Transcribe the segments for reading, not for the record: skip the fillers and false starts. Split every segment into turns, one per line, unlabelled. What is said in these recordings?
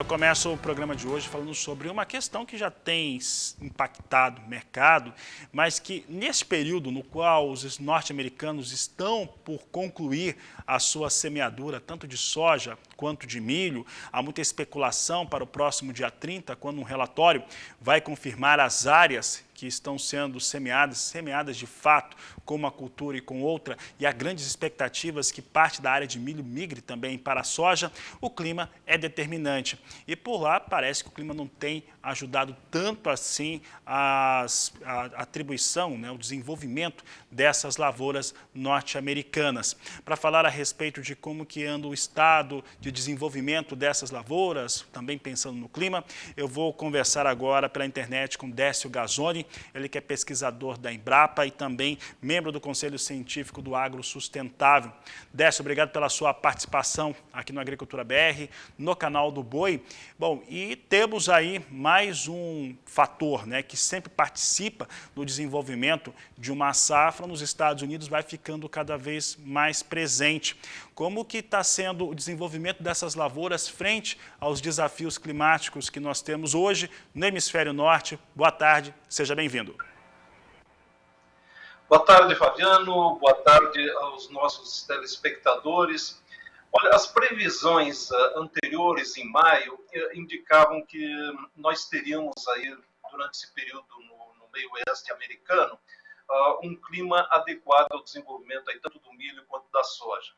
Começo o programa de hoje falando sobre uma questão que já tem impactado o mercado, mas que nesse período no qual os norte-americanos estão por concluir a sua semeadura, tanto de soja quanto de milho, há muita especulação para o próximo dia 30, quando um relatório vai confirmar as áreas que estão sendo semeadas de fato com uma cultura e com outra, e há grandes expectativas que parte da área de milho migre também para a soja, o clima é determinante. E por lá parece que o clima não tem ajudado tanto assim a atribuição, o desenvolvimento dessas lavouras norte-americanas. Para falar a respeito de como que anda o estado de desenvolvimento dessas lavouras, também pensando no clima, eu vou conversar agora pela internet com Décio Gazzoni, ele que é pesquisador da Embrapa e também membro do Conselho Científico do Agro Sustentável. Décio, obrigado pela sua participação aqui no Agricultura BR, no canal do Boi. Bom, e temos aí mais um fator, que sempre participa do desenvolvimento de uma safra nos Estados Unidos, vai ficando cada vez mais presente. Como que está sendo o desenvolvimento dessas lavouras frente aos desafios climáticos que nós temos hoje no Hemisfério Norte? Boa tarde, seja bem-vindo.
Boa tarde, Fabiano. Boa tarde aos nossos telespectadores. Olha, as previsões anteriores, em maio, indicavam que nós teríamos aí, durante esse período no meio oeste americano, um clima adequado ao desenvolvimento aí, tanto do milho quanto da soja.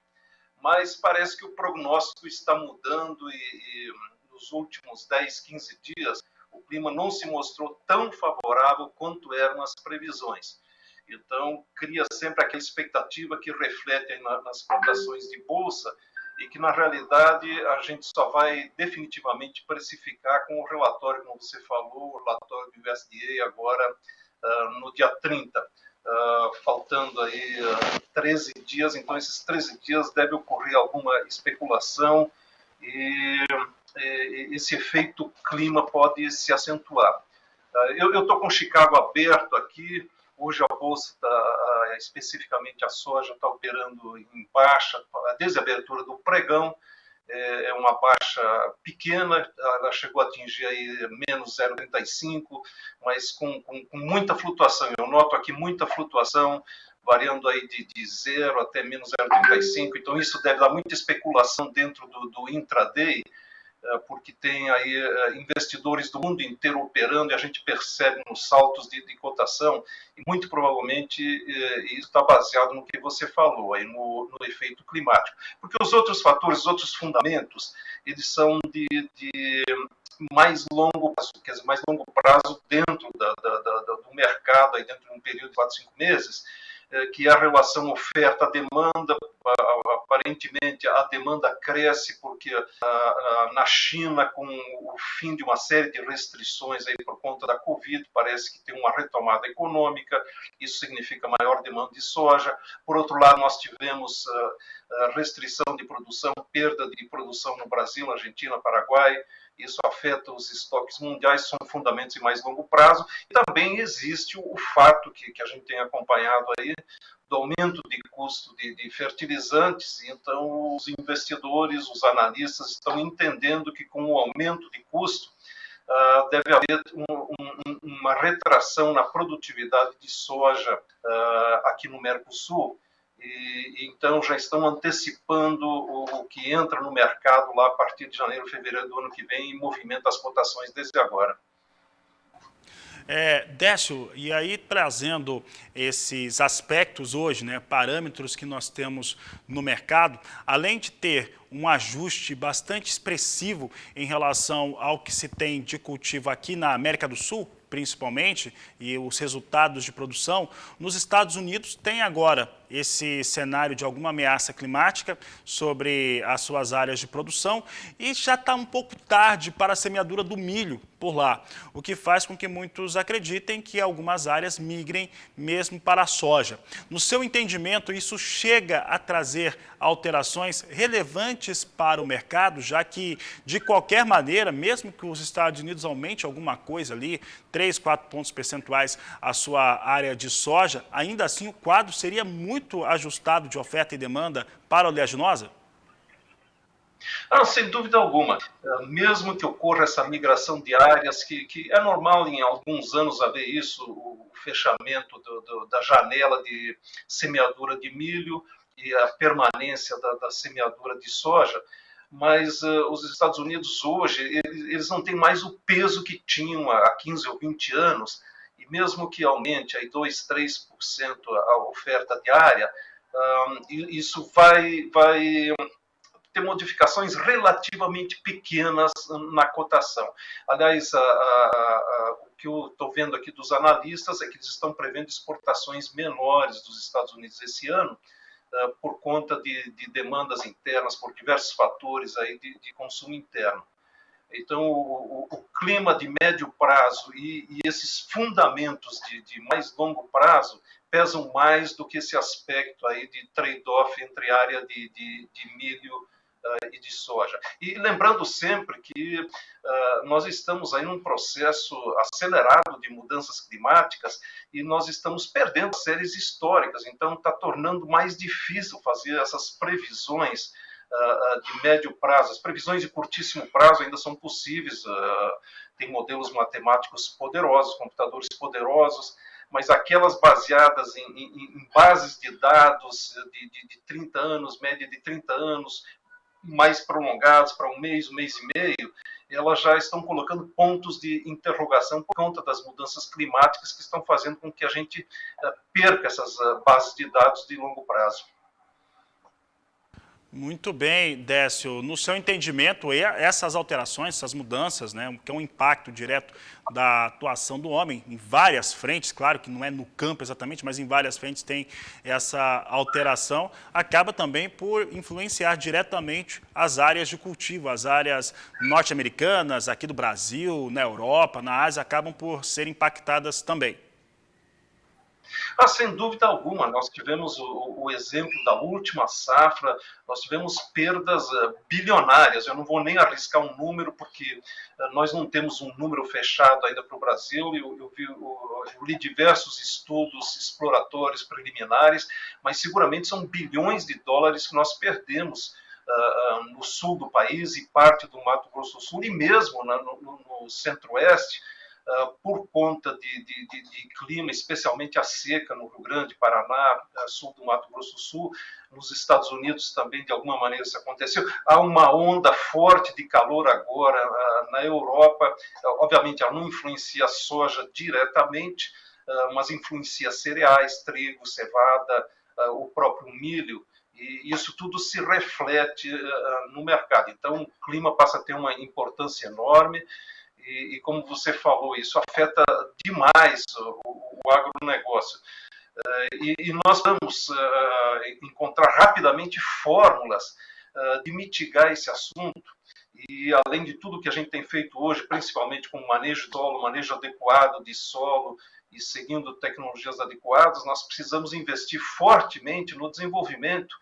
Mas parece que o prognóstico está mudando e nos últimos 10, 15 dias, o clima não se mostrou tão favorável quanto eram as previsões. Então, cria sempre aquela expectativa que reflete aí nas cotações de bolsa e que, na realidade, a gente só vai definitivamente precificar com o relatório, como você falou, o relatório do USDA agora no dia 30. Faltando aí 13 dias, então esses 13 dias deve ocorrer alguma especulação e esse efeito clima pode se acentuar. Eu estou com Chicago aberto aqui, hoje a bolsa, especificamente a soja, está operando em baixa, desde a abertura do pregão, é uma baixa pequena, ela chegou a atingir aí menos 0,35, mas com muita flutuação. Eu noto aqui muita flutuação, variando aí de 0 até menos 0,35, então isso deve dar muita especulação dentro do intraday, porque tem aí investidores do mundo inteiro operando e a gente percebe nos saltos de cotação e muito provavelmente isso está baseado no que você falou, aí no efeito climático. Porque os outros fatores, os outros fundamentos, eles são de mais longo prazo, quer dizer, mais longo prazo dentro do mercado, aí dentro de um período de 4, 5 meses, que é a relação oferta-demanda. Aparentemente a demanda cresce porque na China, com o fim de uma série de restrições aí por conta da Covid, parece que tem uma retomada econômica, isso significa maior demanda de soja. Por outro lado, nós tivemos restrição de produção, perda de produção no Brasil, Argentina, Paraguai, isso afeta os estoques mundiais, são fundamentos em mais longo prazo. E também existe o fato que a gente tem acompanhado aí, do aumento de custo de fertilizantes. Então, os investidores, os analistas estão entendendo que com o aumento de custo, deve haver uma retração na produtividade de soja aqui no Mercosul. E então já estão antecipando o que entra no mercado lá a partir de janeiro, fevereiro do ano que vem e movimenta as cotações desde agora.
Décio, e aí trazendo esses aspectos hoje, parâmetros que nós temos no mercado, além de ter um ajuste bastante expressivo em relação ao que se tem de cultivo aqui na América do Sul, principalmente, e os resultados de produção, nos Estados Unidos tem agora esse cenário de alguma ameaça climática sobre as suas áreas de produção e já está um pouco tarde para a semeadura do milho por lá, o que faz com que muitos acreditem que algumas áreas migrem mesmo para a soja. No seu entendimento, isso chega a trazer alterações relevantes para o mercado, já que, de qualquer maneira, mesmo que os Estados Unidos aumente alguma coisa ali, 3, 4 pontos percentuais a sua área de soja, ainda assim o quadro seria muito muito ajustado de oferta e demanda para a oleaginosa?
Sem dúvida alguma. Mesmo que ocorra essa migração de áreas, que é normal em alguns anos haver isso, o fechamento da janela de semeadura de milho e a permanência da semeadura de soja, mas os Estados Unidos hoje, eles não têm mais o peso que tinham há 15 ou 20 anos, e mesmo que aumente aí 2, 3% a oferta diária, isso vai ter modificações relativamente pequenas na cotação. Aliás, o que eu estou vendo aqui dos analistas é que eles estão prevendo exportações menores dos Estados Unidos esse ano, por conta de demandas internas, por diversos fatores aí de consumo interno. Então, o clima de médio prazo e esses fundamentos de mais longo prazo pesam mais do que esse aspecto aí de trade-off entre área de milho e de soja. E lembrando sempre que nós estamos aí num processo acelerado de mudanças climáticas e nós estamos perdendo séries históricas, então está tornando mais difícil fazer essas previsões de médio prazo. As previsões de curtíssimo prazo ainda são possíveis, tem modelos matemáticos poderosos, computadores poderosos, mas aquelas baseadas em bases de dados de 30 anos, média de 30 anos, mais prolongados para um mês e meio, elas já estão colocando pontos de interrogação por conta das mudanças climáticas que estão fazendo com que a gente perca essas bases de dados de longo prazo.
Muito bem, Décio. No seu entendimento, essas alterações, essas mudanças, né, que é um impacto direto da atuação do homem em várias frentes, claro que não é no campo exatamente, mas em várias frentes tem essa alteração, acaba também por influenciar diretamente as áreas de cultivo, as áreas norte-americanas, aqui do Brasil, na Europa, na Ásia, acabam por ser impactadas também.
Sem dúvida alguma, nós tivemos o exemplo da última safra, nós tivemos perdas bilionárias. Eu não vou nem arriscar um número, porque nós não temos um número fechado ainda para o Brasil. Eu li diversos estudos exploratórios preliminares, mas seguramente são bilhões de dólares que nós perdemos no sul do país e parte do Mato Grosso do Sul, e mesmo no centro-oeste, por conta de clima, especialmente a seca no Rio Grande, Paraná, sul do Mato Grosso do Sul. Nos Estados Unidos também, de alguma maneira, isso aconteceu. Há uma onda forte de calor agora na Europa. Obviamente, ela não influencia a soja diretamente, mas influencia cereais, trigo, cevada, o próprio milho. E isso tudo se reflete no mercado. Então, o clima passa a ter uma importância enorme. E como você falou, isso afeta demais o agronegócio. E nós vamos encontrar rapidamente fórmulas de mitigar esse assunto. E além de tudo que a gente tem feito hoje, principalmente com o manejo de solo, manejo adequado de solo e seguindo tecnologias adequadas, nós precisamos investir fortemente no desenvolvimento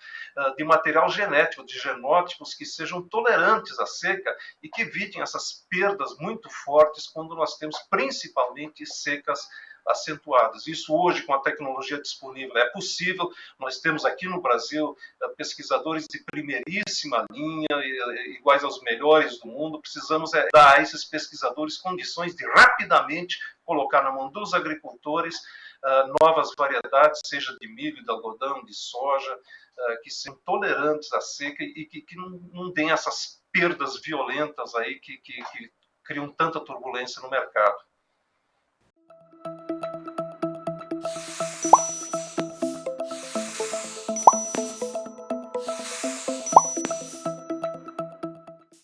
de material genético, de genótipos que sejam tolerantes à seca e que evitem essas perdas muito fortes quando nós temos principalmente secas acentuadas. Isso hoje, com a tecnologia disponível, é possível. Nós temos aqui no Brasil pesquisadores de primeiríssima linha, iguais aos melhores do mundo. Precisamos dar a esses pesquisadores condições de rapidamente colocar na mão dos agricultores novas variedades, seja de milho, de algodão, de soja, que sejam tolerantes à seca e que não deem essas perdas violentas aí que criam tanta turbulência no mercado.